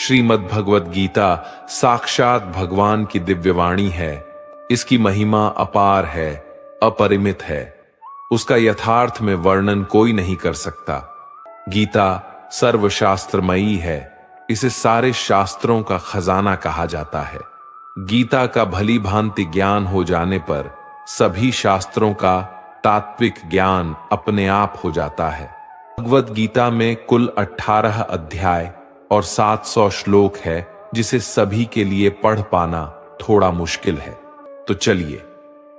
श्रीमद् भगवद गीता साक्षात भगवान की दिव्यवाणी है। इसकी महिमा अपार है, अपरिमित है। उसका यथार्थ में वर्णन कोई नहीं कर सकता। गीता सर्वशास्त्रमयी है। इसे सारे शास्त्रों का खजाना कहा जाता है। गीता का भली भांति ज्ञान हो जाने पर सभी शास्त्रों का तात्विक ज्ञान अपने आप हो जाता है। भगवद गीता में कुल 18 अध्याय और 700 श्लोक है, जिसे सभी के लिए पढ़ पाना थोड़ा मुश्किल है। तो चलिए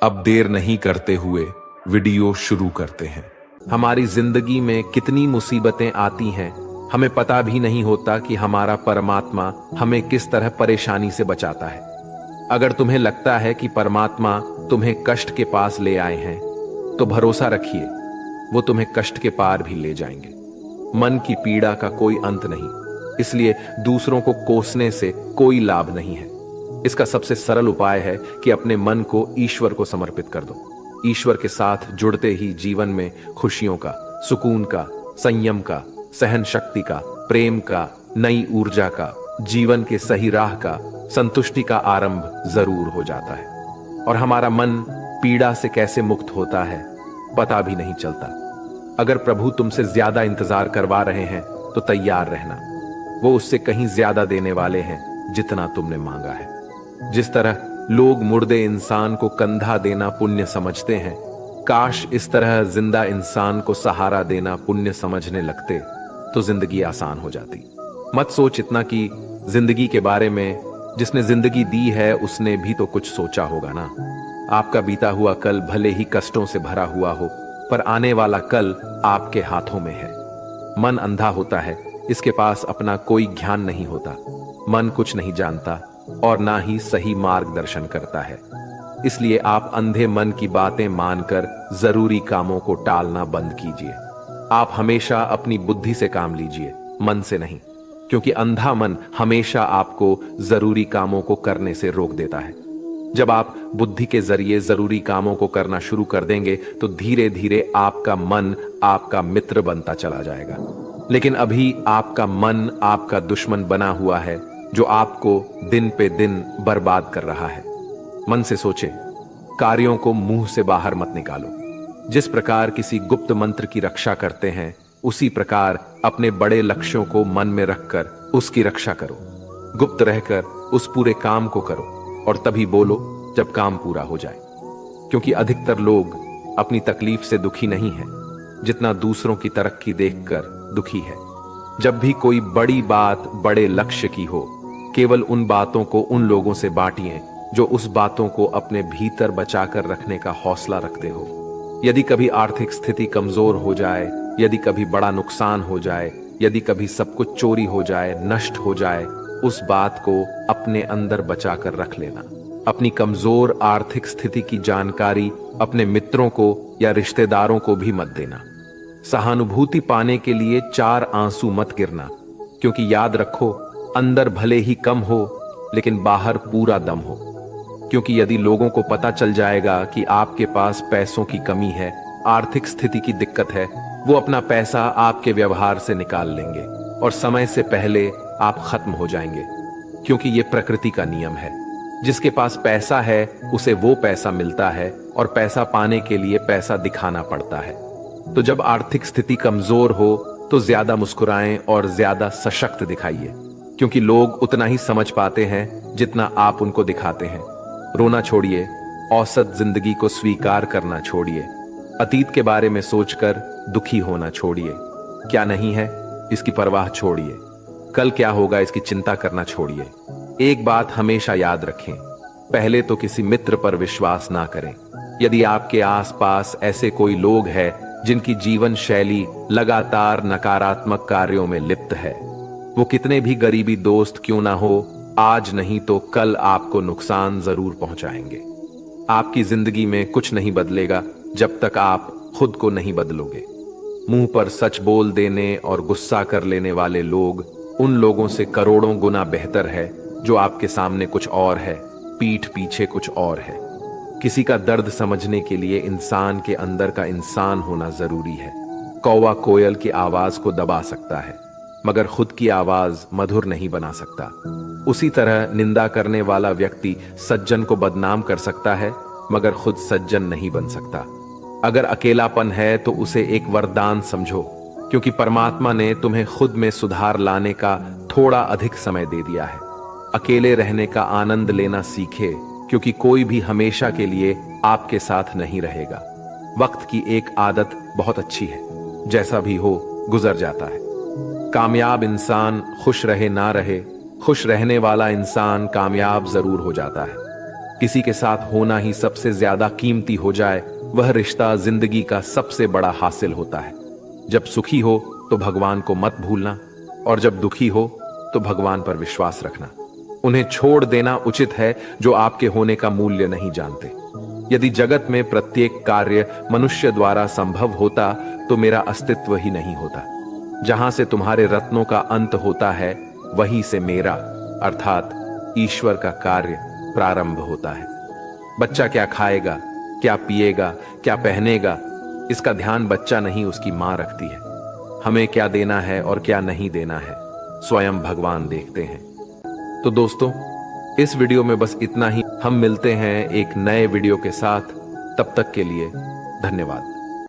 अब देर नहीं करते हुए वीडियो शुरू करते हैं। हमारी जिंदगी में कितनी मुसीबतें आती हैं, हमें पता भी नहीं होता कि हमारा परमात्मा हमें किस तरह परेशानी से बचाता है। अगर तुम्हें लगता है कि परमात्मा तुम्हें कष्ट के पास ले आए हैं, तो भरोसा रखिए, वो तुम्हें कष्ट के पार भी ले जाएंगे। मन की पीड़ा का कोई अंत नहीं, इसलिए दूसरों को कोसने से कोई लाभ नहीं है। इसका सबसे सरल उपाय है कि अपने मन को ईश्वर को समर्पित कर दो। ईश्वर के साथ जुड़ते ही जीवन में खुशियों का, सुकून का, संयम का, सहन शक्ति का, प्रेम का, नई ऊर्जा का, जीवन के सही राह का, संतुष्टि का आरंभ जरूर हो जाता है। और हमारा मन पीड़ा से कैसे मुक्त होता है पता भी नहीं चलता। अगर प्रभु तुमसे ज्यादा इंतजार करवा रहे हैं तो तैयार रहना। वो उससे कहीं ज्यादा देने वाले हैं जितना तुमने मांगा है। जिस तरह लोग मुर्दे इंसान को कंधा देना पुण्य समझते हैं, काश इस तरह जिंदा इंसान को सहारा देना पुण्य समझने लगते तो जिंदगी आसान हो जाती। मत सोच इतना कि जिंदगी के बारे में जिसने जिंदगी दी है उसने भी तो कुछ सोचा होगा ना। आपका बीता हुआ कल भले ही कष्टों से भरा हुआ हो, पर आने वाला कल आपके हाथों में है। मन अंधा होता है, इसके पास अपना कोई ज्ञान नहीं होता। मन कुछ नहीं जानता और ना ही सही मार्गदर्शन करता है। इसलिए आप अंधे मन की बातें मानकर जरूरी कामों को टालना बंद कीजिए। आप हमेशा अपनी बुद्धि से काम लीजिए, मन से नहीं, क्योंकि अंधा मन हमेशा आपको जरूरी कामों को करने से रोक देता है। जब आप बुद्धि के जरिए जरूरी कामों को करना शुरू कर देंगे तो धीरे धीरे आपका मन आपका मित्र बनता चला जाएगा। लेकिन अभी आपका मन आपका दुश्मन बना हुआ है, जो आपको दिन पे दिन बर्बाद कर रहा है। मन से सोचे, कार्यों को मुंह से बाहर मत निकालो। जिस प्रकार किसी गुप्त मंत्र की रक्षा करते हैं, उसी प्रकार अपने बड़े लक्ष्यों को मन में रखकर उसकी रक्षा करो। गुप्त रहकर उस पूरे काम को करो और तभी बोलो जब काम पूरा हो जाए। क्योंकि अधिकतर लोग अपनी तकलीफ से दुखी नहीं है, जितना दूसरों की तरक्की देखकर दुखी है। जब भी कोई बड़ी बात बड़े लक्ष्य की हो, केवल उन बातों को उन लोगों से बांटिए जो उस बातों को अपने भीतर बचाकर रखने का हौसला रखते हो। यदि कभी आर्थिक स्थिति कमजोर हो जाए, यदि कभी बड़ा नुकसान हो जाए, यदि कभी सब कुछ चोरी हो जाए, नष्ट हो जाए, उस बात को अपने अंदर बचाकर रख लेना। अपनी कमजोर आर्थिक स्थिति की जानकारी अपने मित्रों को या रिश्तेदारों को भी मत देना। सहानुभूति पाने के लिए 4 आंसू मत गिरना, क्योंकि याद रखो, अंदर भले ही कम हो लेकिन बाहर पूरा दम हो। क्योंकि यदि लोगों को पता चल जाएगा कि आपके पास पैसों की कमी है, आर्थिक स्थिति की दिक्कत है, वो अपना पैसा आपके व्यवहार से निकाल लेंगे और समय से पहले आप खत्म हो जाएंगे। क्योंकि ये प्रकृति का नियम है। जिसके पास पैसा है उसे वो पैसा मिलता है और पैसा पाने के लिए पैसा दिखाना पड़ता है। तो जब आर्थिक स्थिति कमजोर हो तो ज्यादा मुस्कुराएं और ज्यादा सशक्त दिखाइए, क्योंकि लोग उतना ही समझ पाते हैं जितना आप उनको दिखाते हैं। रोना छोड़िए, औसत जिंदगी को स्वीकार करना छोड़िए, अतीत के बारे में सोचकर दुखी होना छोड़िए। क्या नहीं है इसकी परवाह छोड़िए, कल क्या होगा इसकी चिंता करना छोड़िए। एक बात हमेशा याद रखें, पहले तो किसी मित्र पर विश्वास ना करें। यदि आपके आसपास ऐसे कोई लोग हैं जिनकी जीवन शैली लगातार नकारात्मक कार्यों में लिप्त है, वो कितने भी गरीबी दोस्त क्यों ना हो, आज नहीं तो कल आपको नुकसान जरूर पहुंचाएंगे। आपकी जिंदगी में कुछ नहीं बदलेगा जब तक आप खुद को नहीं बदलोगे। मुंह पर सच बोल देने और गुस्सा कर लेने वाले लोग उन लोगों से करोड़ों गुना बेहतर है जो आपके सामने कुछ और है, पीठ पीछे कुछ और है। किसी का दर्द समझने के लिए इंसान के अंदर का इंसान होना जरूरी है। कौवा कोयल की आवाज को दबा सकता है, मगर खुद की आवाज मधुर नहीं बना सकता। उसी तरह निंदा करने वाला व्यक्ति सज्जन को बदनाम कर सकता है, मगर खुद सज्जन नहीं बन सकता। अगर अकेलापन है तो उसे एक वरदान समझो, क्योंकि परमात्मा ने तुम्हें खुद में सुधार लाने का थोड़ा अधिक समय दे दिया है। अकेले रहने का आनंद लेना सीखे, क्योंकि कोई भी हमेशा के लिए आपके साथ नहीं रहेगा। वक्त की एक आदत बहुत अच्छी है, जैसा भी हो गुजर जाता है। कामयाब इंसान खुश रहे ना रहे, खुश रहने वाला इंसान कामयाब जरूर हो जाता है। किसी के साथ होना ही सबसे ज्यादा कीमती हो जाए, वह रिश्ता जिंदगी का सबसे बड़ा हासिल होता है। जब सुखी हो तो भगवान को मत भूलना, और जब दुखी हो तो भगवान पर विश्वास रखना। उन्हें छोड़ देना उचित है जो आपके होने का मूल्य नहीं जानते। यदि जगत में प्रत्येक कार्य मनुष्य द्वारा संभव होता तो मेरा अस्तित्व ही नहीं होता। जहां से तुम्हारे रत्नों का अंत होता है, वहीं से मेरा अर्थात ईश्वर का कार्य प्रारंभ होता है। बच्चा क्या खाएगा, क्या पिएगा, क्या पहनेगा, इसका ध्यान बच्चा नहीं उसकी मां रखती है। हमें क्या देना है और क्या नहीं देना है, स्वयं भगवान देखते हैं। तो दोस्तों, इस वीडियो में बस इतना ही। हम मिलते हैं एक नए वीडियो के साथ। तब तक के लिए धन्यवाद।